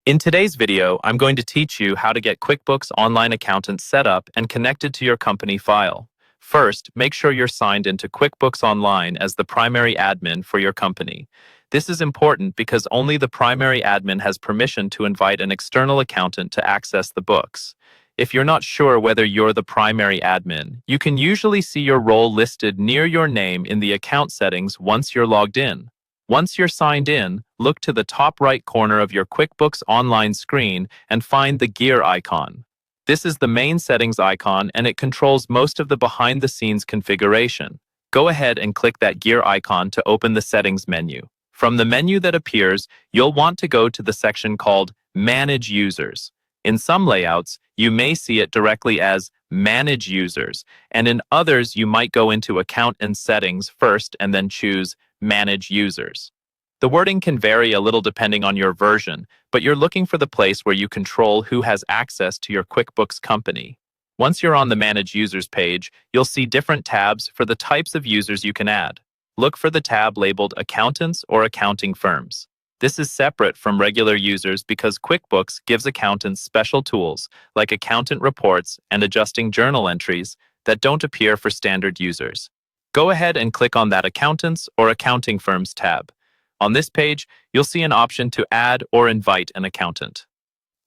In today's video, I'm going to teach you how to get QuickBooks Online Accountant set up and connected to your company file. First, make sure you're signed into QuickBooks Online as the primary admin for your company. This is important because only the primary admin has permission to invite an external accountant to access the books. If you're not sure whether you're the primary admin, you can usually see your role listed near your name in the account settings once you're logged in. Once you're signed in, look to the top right corner of your QuickBooks Online screen and find the gear icon. This is the main settings icon and it controls most of the behind-the-scenes configuration. Go ahead and click that gear icon to open the settings menu. From the menu that appears, you'll want to go to the section called Manage Users. In some layouts, you may see it directly as Manage Users, and in others you might go into Account and Settings first and then choose Manage Users. The wording can vary a little depending on your version, but you're looking for the place where you control who has access to your QuickBooks company. Once you're on the Manage Users page, you'll see different tabs for the types of users you can add. Look for the tab labeled Accountants or Accounting Firms. This is separate from regular users because QuickBooks gives accountants special tools like accountant reports and adjusting journal entries that don't appear for standard users. Go ahead and click on that Accountants or Accounting Firms tab. On this page, you'll see an option to add or invite an accountant.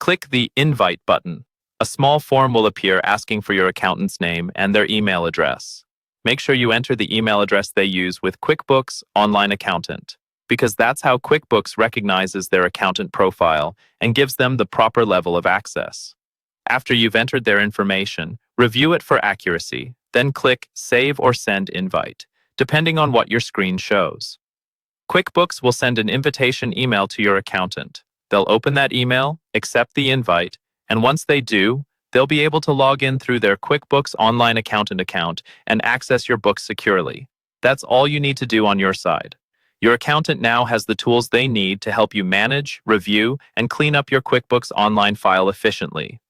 Click the Invite button. A small form will appear asking for your accountant's name and their email address. Make sure you enter the email address they use with QuickBooks Online Accountant, because that's how QuickBooks recognizes their accountant profile and gives them the proper level of access. After you've entered their information, review it for accuracy, then click Save or Send Invite, depending on what your screen shows. QuickBooks will send an invitation email to your accountant. They'll open that email, accept the invite, and once they do, they'll be able to log in through their QuickBooks Online Accountant account and access your books securely. That's all you need to do on your side. Your accountant now has the tools they need to help you manage, review, and clean up your QuickBooks Online file efficiently.